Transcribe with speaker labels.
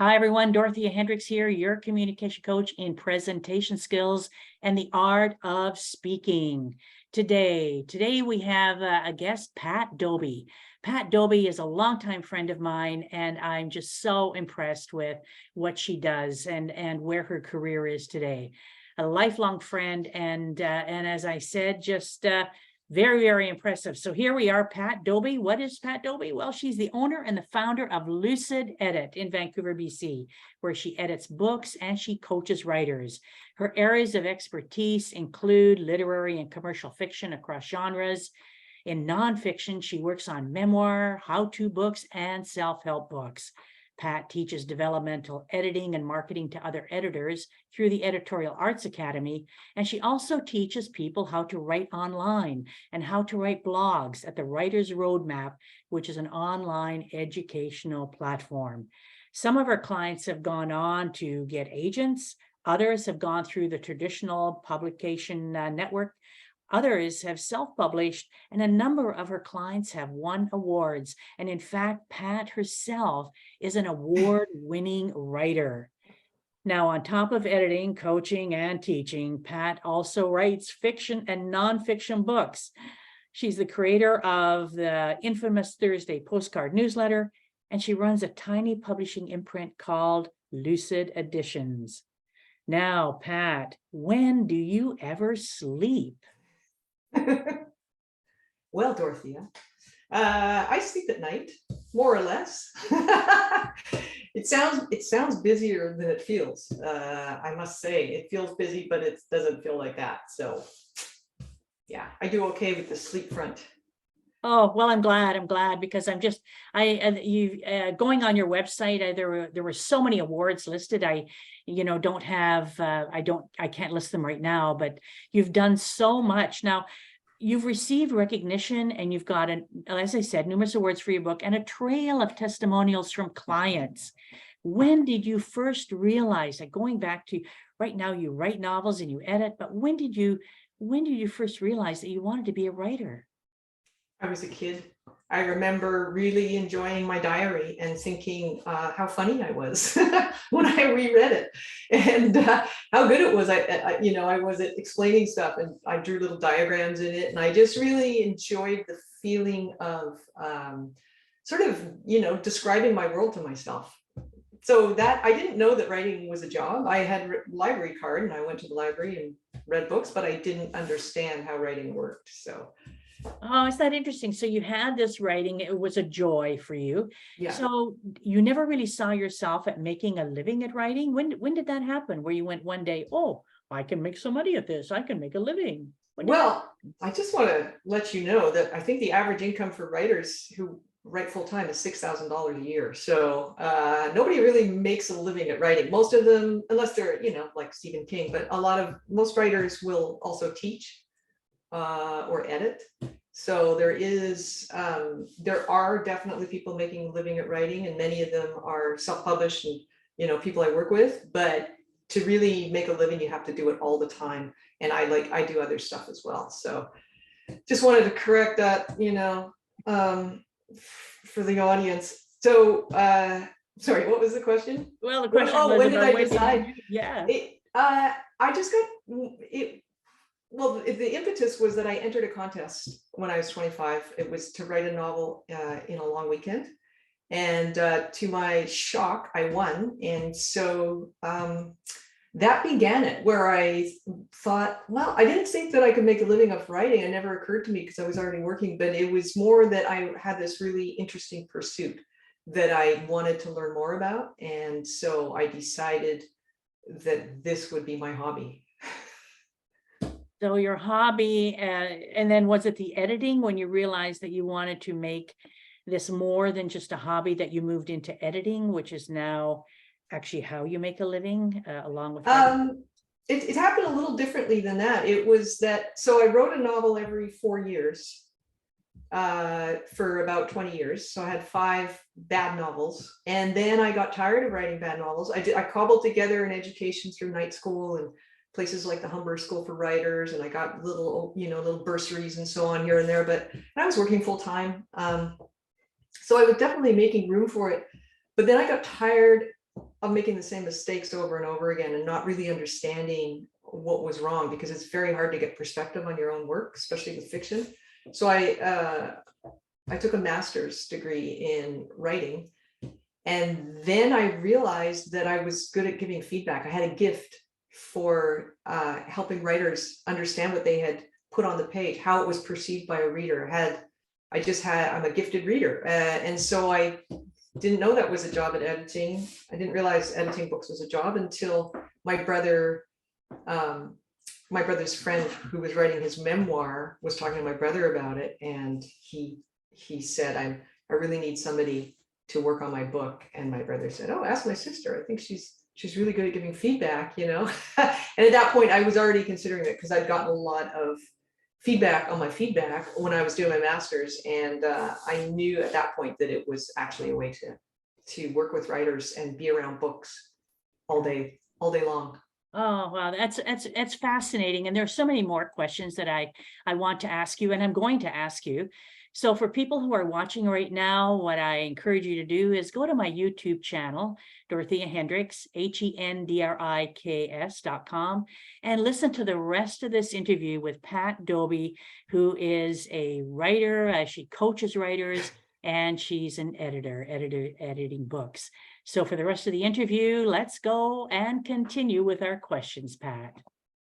Speaker 1: Hi, everyone. Dorothea Hendricks here, your communication coach in presentation skills and the art of speaking. Today we have a guest, Pat Dobie. Pat Dobie is a longtime friend of mine, and I'm just so impressed with what she does and where her career is today. A lifelong friend, and as I said, just very, very impressive. So here we are, Pat Dobie. What is Pat Dobie? Well, she's the owner and the founder of Lucid Edit in Vancouver, BC, where she edits books and she coaches writers. Her areas of expertise include literary and commercial fiction across genres. In nonfiction, she works on memoir, how-to books, and self-help books. Pat teaches developmental editing and marketing to other editors through the Editorial Arts Academy, and she also teaches people how to write online and how to write blogs at the Writer's Roadmap, which is an online educational platform. Some of her clients have gone on to get agents. Others have gone through the traditional publication network. Others have self-published, and a number of her clients have won awards. And in fact, Pat herself is an award-winning writer. Now, on top of editing, coaching, and teaching, Pat also writes fiction and nonfiction books. She's the creator of the infamous Thursday postcard newsletter, and she runs a tiny publishing imprint called Lucid Editions. Now, Pat, when do you ever sleep?
Speaker 2: Well, Dorothea, I sleep at night, more or less. It sounds busier than it feels. I must say, it feels busy, but it doesn't feel like that. So, yeah, I do okay with the sleep front.
Speaker 1: Oh, well, I'm glad because I'm just, going on your website, there were so many awards listed. I don't have, I can't list them right now, but you've done so much. Now, you've received recognition and you've got, as I said, numerous awards for your book and a trail of testimonials from clients. When did you first realize that, going back to right now, you write novels and you edit, but when did you first realize that you wanted to be a writer?
Speaker 2: I was a kid. I remember really enjoying my diary and thinking how funny I was when I reread it, and how good it was. I was explaining stuff, and I drew little diagrams in it, and I just really enjoyed the feeling of sort of describing my world to myself. So that I didn't know that writing was a job. I had a library card, and I went to the library and read books, but I didn't understand how writing worked. So.
Speaker 1: Oh, is that interesting? So you had this writing, it was a joy for you.
Speaker 2: Yeah.
Speaker 1: So you never really saw yourself at making a living at writing? When did that happen? Where you went one day, oh, I can make some money at this. I can make a living.
Speaker 2: Well, I just want to let you know that I think the average income for writers who write full time is $6,000 a year. So nobody really makes a living at writing. Most of them, unless they're, like Stephen King, but most writers will also teach or edit. So there are definitely people making a living at writing, and many of them are self-published and people I work with. But to really make a living, you have to do it all the time. And I do other stuff as well. So just wanted to correct that, for the audience. So sorry, what was the question?
Speaker 1: Well, the question was,
Speaker 2: when did I decide?
Speaker 1: Yeah.
Speaker 2: I just got it. Well, the impetus was that I entered a contest when I was 25. It was to write a novel in a long weekend. And to my shock, I won. And so that began it, where I thought, well, I didn't think that I could make a living off writing. It never occurred to me because I was already working, but it was more that I had this really interesting pursuit that I wanted to learn more about. And so I decided that this would be my hobby.
Speaker 1: So your hobby, and then was it the editing when you realized that you wanted to make this more than just a hobby that you moved into editing, which is now actually how you make a living along with
Speaker 2: it happened a little differently than that. It was that, so I wrote a novel every 4 years for about 20 years. So I had 5 bad novels, and then I got tired of writing bad novels. I cobbled together an education through night school and places like the Humber School for Writers, and I got little bursaries and so on here and there, but I was working full time. So I was definitely making room for it. But then I got tired making the same mistakes over and over again and not really understanding what was wrong, because it's very hard to get perspective on your own work, especially with fiction. So I took a master's degree in writing, and then I realized that I was good at giving feedback. I had a gift for helping writers understand what they had put on the page, how it was perceived by a reader. I'm a gifted reader, and so I didn't know that was a job at editing. I didn't realize editing books was a job until my brother's friend, who was writing his memoir, was talking to my brother about it, and he said, I really need somebody to work on my book. And my brother said, oh, ask my sister. I think she's really good at giving feedback, you know. And at that point, I was already considering it because I'd gotten a lot of feedback on my feedback when I was doing my master's, and I knew at that point that it was actually a way to work with writers and be around books all day long.
Speaker 1: Oh, wow, that's fascinating. And there's so many more questions that I want to ask you, and I'm going to ask you. So for people who are watching right now, what I encourage you to do is go to my YouTube channel, Dorothea Hendricks, HENDRIKS.com, and listen to the rest of this interview with Pat Dobie, who is a writer. She coaches writers, and she's an editor editing books. So for the rest of the interview, let's go and continue with our questions, Pat.